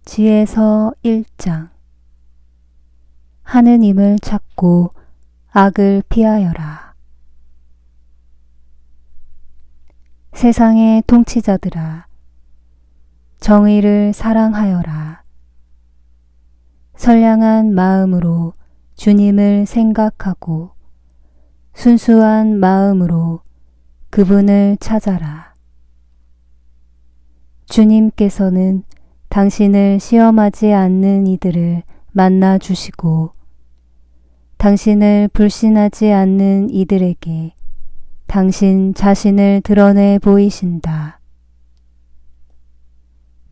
지혜서 1장. 하느님을 찾고 악을 피하여라. 세상의 통치자들아, 정의를 사랑하여라. 선량한 마음으로 주님을 생각하고 순수한 마음으로 그분을 찾아라. 주님께서는 당신을 시험하지 않는 이들을 만나 주시고 당신을 불신하지 않는 이들에게 당신 자신을 드러내 보이신다.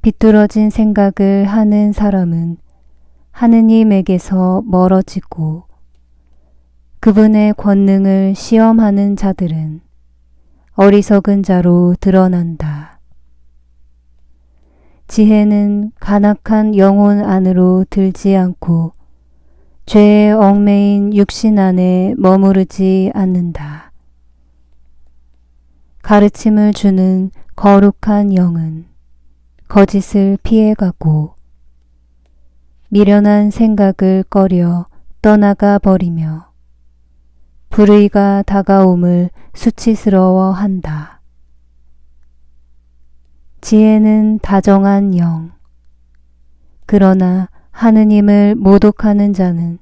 비뚤어진 생각을 하는 사람은 하느님에게서 멀어지고 그분의 권능을 시험하는 자들은 어리석은 자로 드러난다. 지혜는 간악한 영혼 안으로 들지 않고 죄에 얽매인 육신 안에 머무르지 않는다. 가르침을 주는 거룩한 영은 거짓을 피해가고 미련한 생각을 꺼려 떠나가 버리며 불의가 다가옴을 수치스러워한다. 지혜는 다정한 영, 그러나 하느님을 모독하는 자는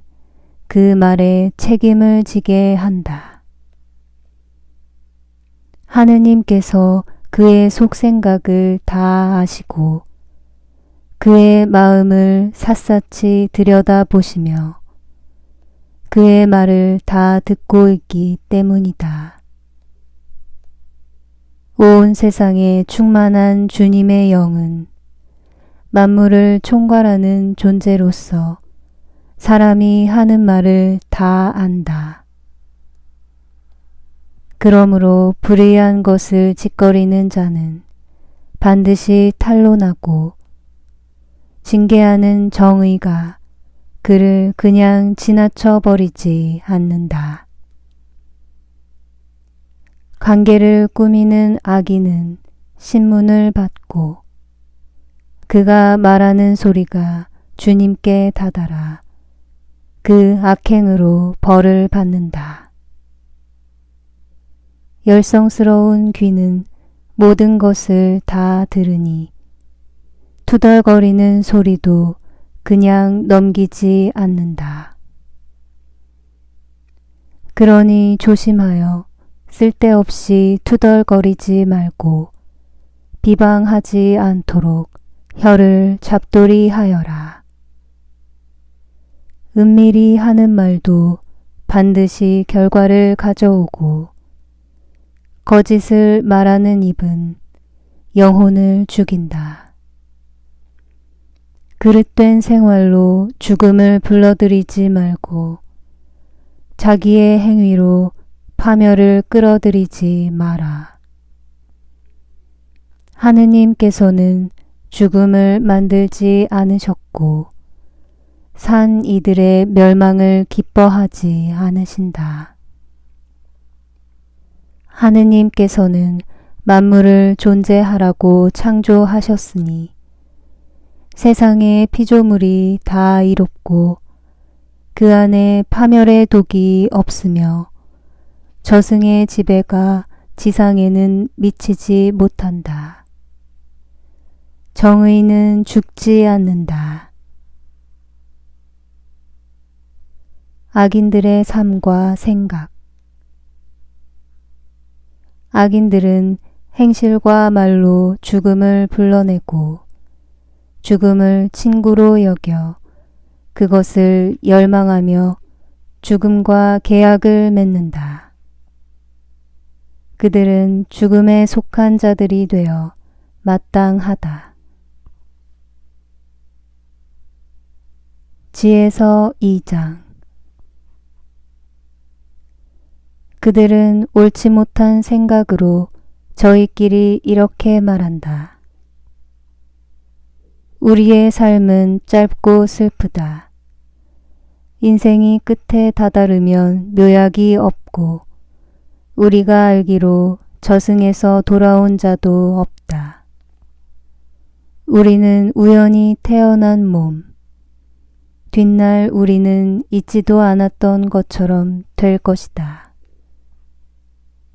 그 말에 책임을 지게 한다. 하느님께서 그의 속생각을 다 아시고 그의 마음을 샅샅이 들여다보시며 그의 말을 다 듣고 있기 때문이다. 온 세상에 충만한 주님의 영은 만물을 총괄하는 존재로서 사람이 하는 말을 다 안다. 그러므로 불의한 것을 짓거리는 자는 반드시 탄로나고 징계하는 정의가 그를 그냥 지나쳐 버리지 않는다. 관계를 꾸미는 악인은 신문을 받고 그가 말하는 소리가 주님께 다다라 그 악행으로 벌을 받는다. 열성스러운 귀는 모든 것을 다 들으니 투덜거리는 소리도 그냥 넘기지 않는다. 그러니 조심하여 쓸데없이 투덜거리지 말고 비방하지 않도록 혀를 잡돌이 하여라. 은밀히 하는 말도 반드시 결과를 가져오고 거짓을 말하는 입은 영혼을 죽인다. 그릇된 생활로 죽음을 불러들이지 말고 자기의 행위로 파멸을 끌어들이지 마라. 하느님께서는 죽음을 만들지 않으셨고 산 이들의 멸망을 기뻐하지 않으신다. 하느님께서는 만물을 존재하라고 창조하셨으니 세상의 피조물이 다 이롭고 그 안에 파멸의 독이 없으며 저승의 지배가 지상에는 미치지 못한다. 정의는 죽지 않는다. 악인들의 삶과 생각. 악인들은 행실과 말로 죽음을 불러내고 죽음을 친구로 여겨 그것을 열망하며 죽음과 계약을 맺는다. 그들은 죽음에 속한 자들이 되어 마땅하다. 지혜서 2장. 그들은 옳지 못한 생각으로 저희끼리 이렇게 말한다. 우리의 삶은 짧고 슬프다. 인생이 끝에 다다르면 묘약이 없고 우리가 알기로 저승에서 돌아온 자도 없다. 우리는 우연히 태어난 몸, 뒷날 우리는 잊지도 않았던 것처럼 될 것이다.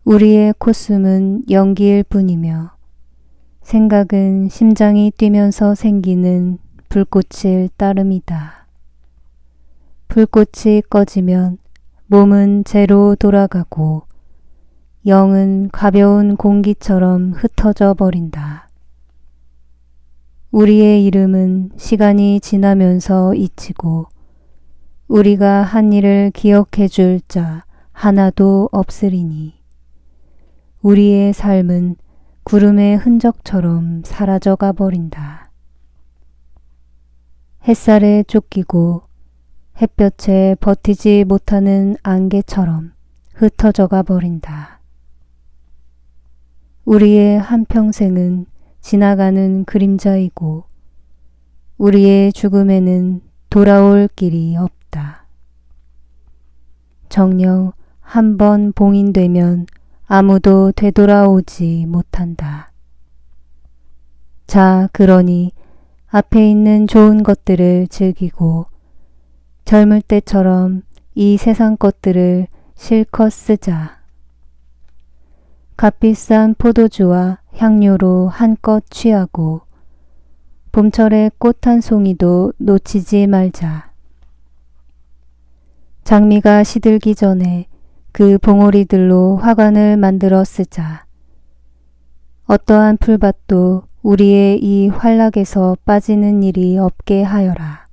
우리의 콧숨은 연기일 뿐이며 생각은 심장이 뛰면서 생기는 불꽃일 따름이다. 불꽃이 꺼지면 몸은 제로 돌아가고 영은 가벼운 공기처럼 흩어져 버린다. 우리의 이름은 시간이 지나면서 잊히고 우리가 한 일을 기억해 줄 자 하나도 없으리니 우리의 삶은 구름의 흔적처럼 사라져가 버린다. 햇살에 쫓기고 햇볕에 버티지 못하는 안개처럼 흩어져가 버린다. 우리의 한평생은 지나가는 그림자이고 우리의 죽음에는 돌아올 길이 없다. 정녕 한 번 봉인되면 아무도 되돌아오지 못한다. 자, 그러니 앞에 있는 좋은 것들을 즐기고 젊을 때처럼 이 세상 것들을 실컷 쓰자. 값비싼 포도주와 향료로 한껏 취하고 봄철의 꽃 한 송이도 놓치지 말자. 장미가 시들기 전에 그 봉오리들로 화관을 만들어 쓰자. 어떠한 풀밭도 우리의 이 활락에서 빠지는 일이 없게 하여라.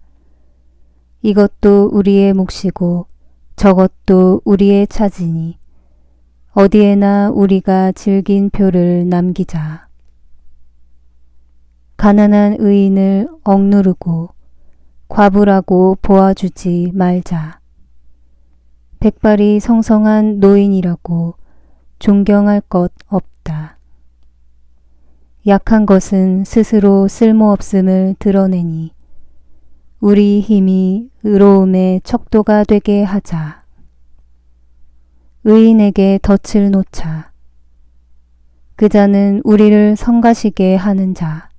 이것도 우리의 몫이고 저것도 우리의 차지니 어디에나 우리가 즐긴 표를 남기자. 가난한 의인을 억누르고 과부라고 보아주지 말자. 백발이 성성한 노인이라고 존경할 것 없다. 약한 것은 스스로 쓸모없음을 드러내니 우리 힘이 의로움의 척도가 되게 하자. 의인에게 덫을 놓자. 그 자는 우리를 성가시게 하는 자.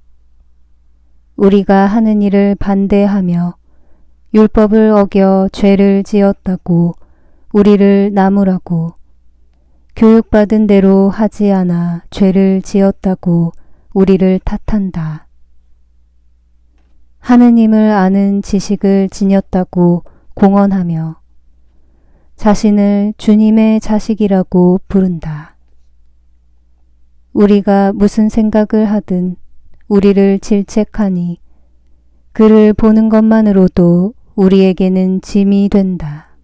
우리가 하는 일을 반대하며 율법을 어겨 죄를 지었다고 우리를 나무라고 교육받은 대로 하지 않아 죄를 지었다고 우리를 탓한다. 하느님을 아는 지식을 지녔다고 공언하며 자신을 주님의 자식이라고 부른다. 우리가 무슨 생각을 하든 우리를 질책하니 그를 보는 것만으로도 우리에게는 짐이 된다.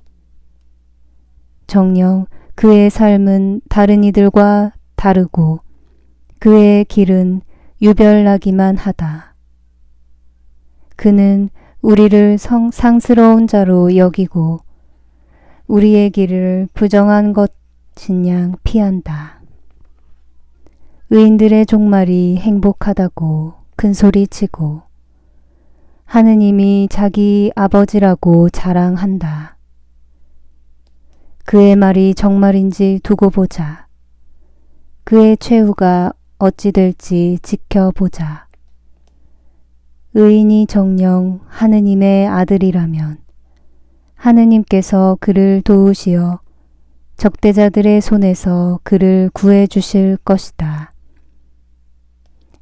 정녕 그의 삶은 다른 이들과 다르고 그의 길은 유별나기만 하다. 그는 우리를 상스러운 자로 여기고 우리의 길을 부정한 것인 양 피한다. 의인들의 종말이 행복하다고 큰소리치고 하느님이 자기 아버지라고 자랑한다. 그의 말이 정말인지 두고 보자. 그의 최후가 어찌 될지 지켜보자. 의인이 정녕 하느님의 아들이라면 하느님께서 그를 도우시어 적대자들의 손에서 그를 구해 주실 것이다.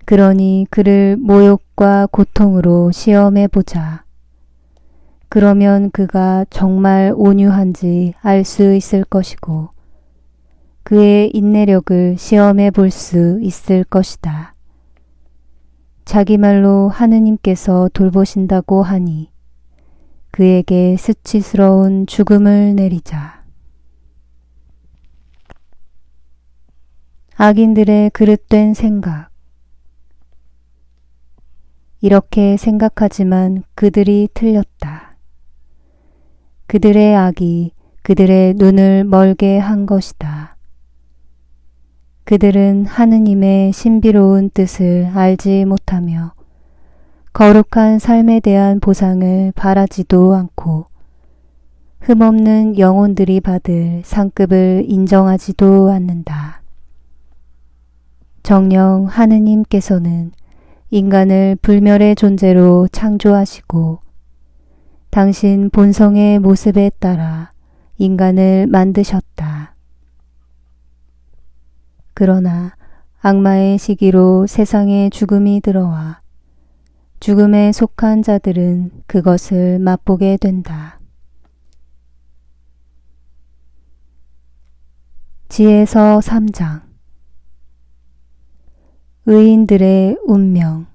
그러니 그를 모욕과 고통으로 시험해 보자. 그러면 그가 정말 온유한지 알 수 있을 것이고 그의 인내력을 시험해 볼 수 있을 것이다. 자기 말로 하느님께서 돌보신다고 하니 그에게 수치스러운 죽음을 내리자. 악인들의 그릇된 생각. 이렇게 생각하지만 그들이 틀렸다. 그들의 악이 그들의 눈을 멀게 한 것이다. 그들은 하느님의 신비로운 뜻을 알지 못하며 거룩한 삶에 대한 보상을 바라지도 않고 흠없는 영혼들이 받을 상급을 인정하지도 않는다. 정녕 하느님께서는 인간을 불멸의 존재로 창조하시고 당신 본성의 모습에 따라 인간을 만드셨다. 그러나 악마의 시기로 세상에 죽음이 들어와 죽음에 속한 자들은 그것을 맛보게 된다. 지혜서 3장 의인들의 운명.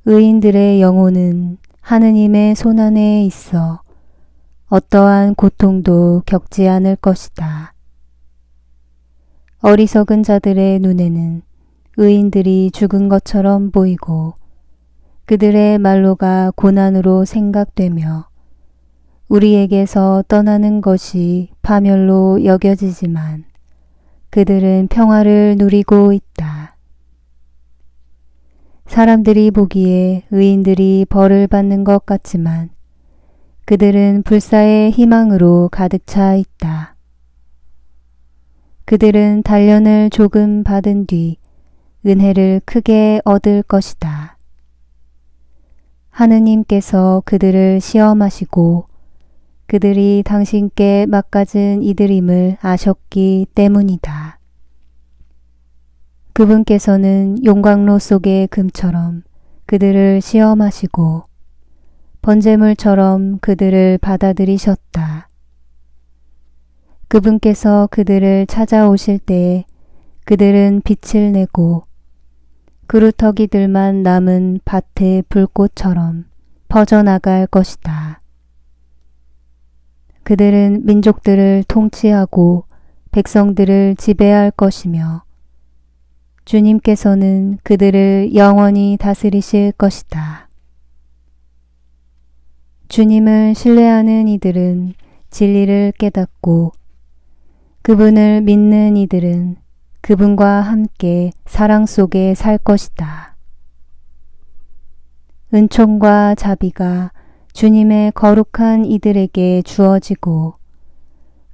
의인들의 영혼은 하느님의 손안에 있어 어떠한 고통도 겪지 않을 것이다. 어리석은 자들의 눈에는 의인들이 죽은 것처럼 보이고 그들의 말로가 고난으로 생각되며 우리에게서 떠나는 것이 파멸로 여겨지지만 그들은 평화를 누리고 있다. 사람들이 보기에 의인들이 벌을 받는 것 같지만 그들은 불사의 희망으로 가득 차 있다. 그들은 단련을 조금 받은 뒤 은혜를 크게 얻을 것이다. 하느님께서 그들을 시험하시고 그들이 당신께 막가진 이들임을 아셨기 때문이다. 그분께서는 용광로 속의 금처럼 그들을 시험하시고 번제물처럼 그들을 받아들이셨다. 그분께서 그들을 찾아오실 때에 그들은 빛을 내고 그루터기들만 남은 밭의 불꽃처럼 퍼져나갈 것이다. 그들은 민족들을 통치하고 백성들을 지배할 것이며 주님께서는 그들을 영원히 다스리실 것이다. 주님을 신뢰하는 이들은 진리를 깨닫고 그분을 믿는 이들은 그분과 함께 사랑 속에 살 것이다. 은총과 자비가 주님의 거룩한 이들에게 주어지고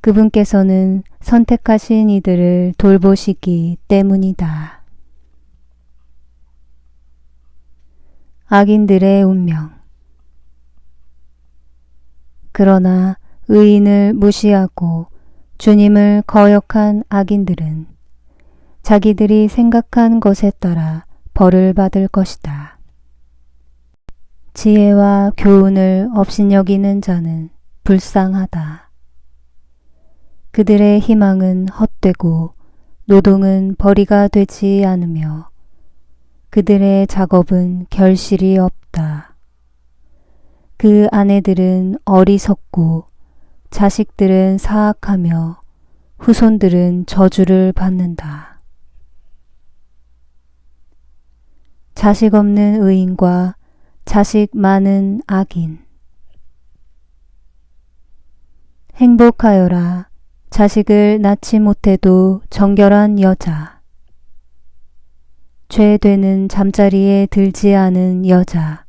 그분께서는 선택하신 이들을 돌보시기 때문이다. 악인들의 운명. 그러나 의인을 무시하고 주님을 거역한 악인들은 자기들이 생각한 것에 따라 벌을 받을 것이다. 지혜와 교훈을 업신여기는 자는 불쌍하다. 그들의 희망은 헛되고 노동은 벌이가 되지 않으며 그들의 작업은 결실이 없다. 그 아내들은 어리석고 자식들은 사악하며 후손들은 저주를 받는다. 자식 없는 의인과 자식 많은 악인. 행복하여라. 자식을 낳지 못해도 정결한 여자. 죄되는 잠자리에 들지 않은 여자.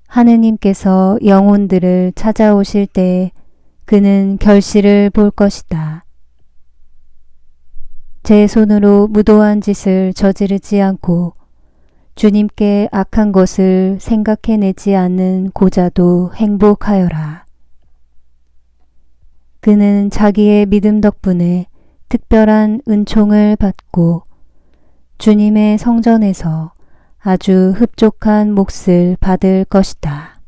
하느님께서 영혼들을 찾아오실 때 그는 결실을 볼 것이다. 제 손으로 무도한 짓을 저지르지 않고 주님께 악한 것을 생각해내지 않는 고자도 행복하여라. 그는 자기의 믿음 덕분에 특별한 은총을 받고 주님의 성전에서 아주 흡족한 몫을 받을 것이다.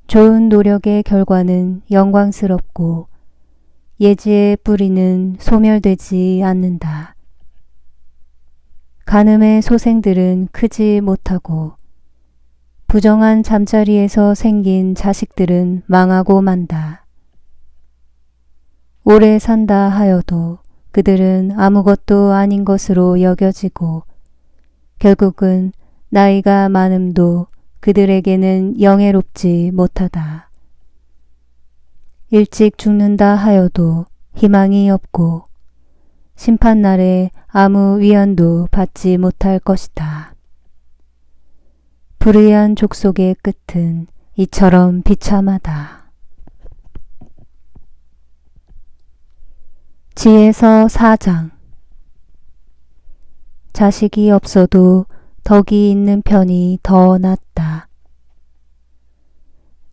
좋은 노력의 결과는 영광스럽고 예지의 뿌리는 소멸되지 않는다. 간음의 소생들은 크지 못하고 부정한 잠자리에서 생긴 자식들은 망하고 만다. 오래 산다 하여도 그들은 아무것도 아닌 것으로 여겨지고 결국은 나이가 많음도 그들에게는 영예롭지 못하다. 일찍 죽는다 하여도 희망이 없고 심판날에 아무 위안도 받지 못할 것이다. 불의한 족속의 끝은 이처럼 비참하다. 지혜서 4장. 자식이 없어도 덕이 있는 편이 더 낫다.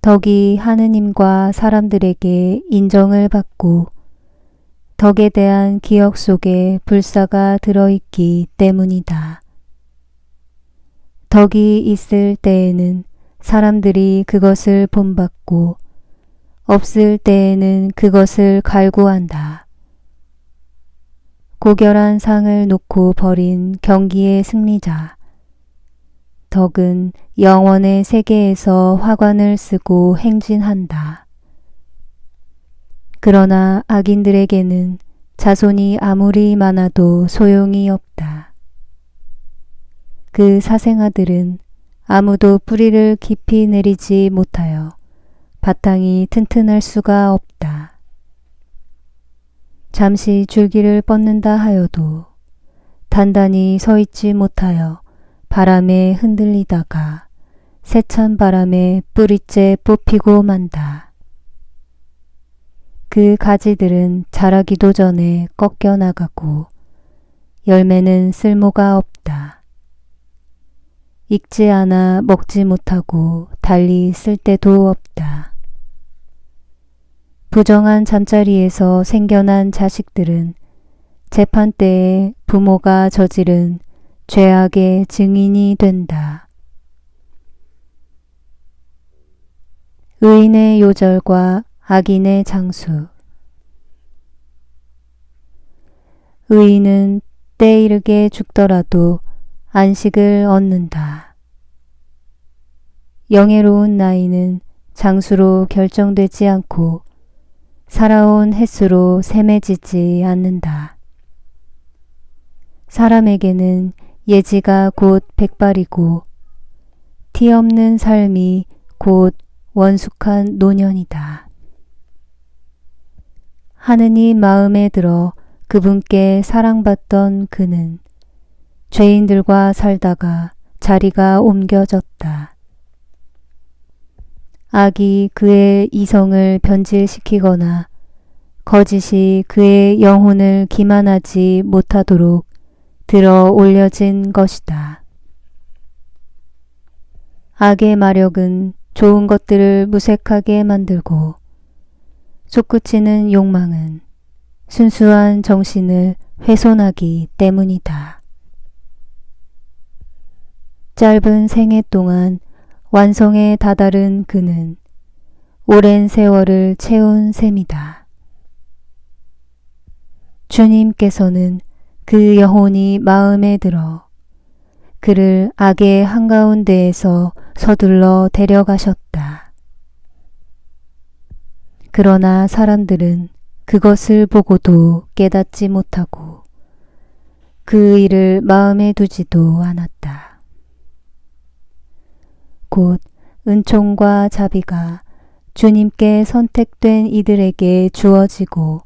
덕이 하느님과 사람들에게 인정을 받고 덕에 대한 기억 속에 불사가 들어있기 때문이다. 덕이 있을 때에는 사람들이 그것을 본받고 없을 때에는 그것을 갈구한다. 고결한 상을 놓고 벌인 경기의 승리자. 덕은 영원의 세계에서 화관을 쓰고 행진한다. 그러나 악인들에게는 자손이 아무리 많아도 소용이 없다. 그 사생아들은 아무도 뿌리를 깊이 내리지 못하여 바탕이 튼튼할 수가 없다. 잠시 줄기를 뻗는다 하여도 단단히 서 있지 못하여 바람에 흔들리다가 세찬 바람에 뿌리째 뽑히고 만다. 그 가지들은 자라기도 전에 꺾여 나가고 열매는 쓸모가 없다. 익지 않아 먹지 못하고 달리 쓸 데도 없다. 부정한 잠자리에서 생겨난 자식들은 재판 때에 부모가 저지른 죄악의 증인이 된다. 의인의 요절과 악인의 장수. 의인은 때 이르게 죽더라도 안식을 얻는다. 영예로운 나이는 장수로 결정되지 않고 살아온 횟수로 셈해지지 않는다. 사람에게는 예지가 곧 백발이고 티 없는 삶이 곧 원숙한 노년이다. 하느님 마음에 들어 그분께 사랑받던 그는 죄인들과 살다가 자리가 옮겨졌다. 악이 그의 이성을 변질시키거나 거짓이 그의 영혼을 기만하지 못하도록 들어 올려진 것이다. 악의 마력은 좋은 것들을 무색하게 만들고 솟구치는 욕망은 순수한 정신을 훼손하기 때문이다. 짧은 생애 동안 완성에 다다른 그는 오랜 세월을 채운 셈이다. 주님께서는 그 영혼이 마음에 들어 그를 악의 한가운데에서 서둘러 데려가셨다. 그러나 사람들은 그것을 보고도 깨닫지 못하고 그 일을 마음에 두지도 않았다. 곧 은총과 자비가 주님께 선택된 이들에게 주어지고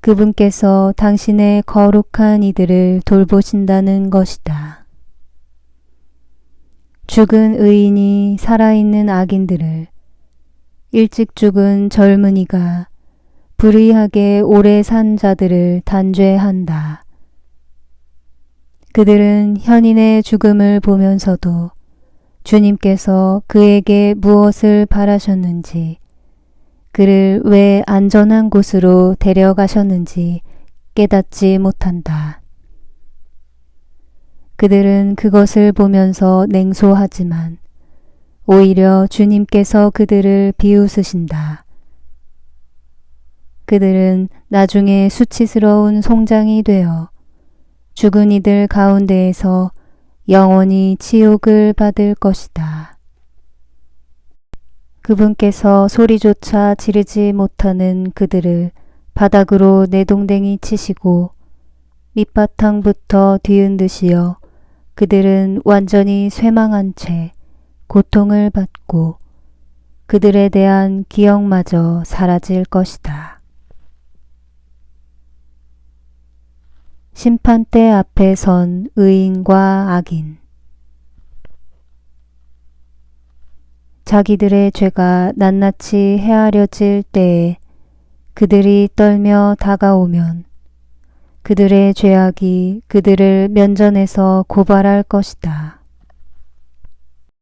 그분께서 당신의 거룩한 이들을 돌보신다는 것이다. 죽은 의인이 살아있는 악인들을, 일찍 죽은 젊은이가 불의하게 오래 산 자들을 단죄한다. 그들은 현인의 죽음을 보면서도 주님께서 그에게 무엇을 바라셨는지, 그를 왜 안전한 곳으로 데려가셨는지 깨닫지 못한다. 그들은 그것을 보면서 냉소하지만 오히려 주님께서 그들을 비웃으신다. 그들은 나중에 수치스러운 송장이 되어 죽은 이들 가운데에서 영원히 지옥을 받을 것이다. 그분께서 소리조차 지르지 못하는 그들을 바닥으로 내동댕이 치시고 밑바탕부터 뒤흔드시어 그들은 완전히 쇠망한 채 고통을 받고 그들에 대한 기억마저 사라질 것이다. 심판대 앞에 선 의인과 악인. 자기들의 죄가 낱낱이 헤아려질 때에 그들이 떨며 다가오면 그들의 죄악이 그들을 면전에서 고발할 것이다.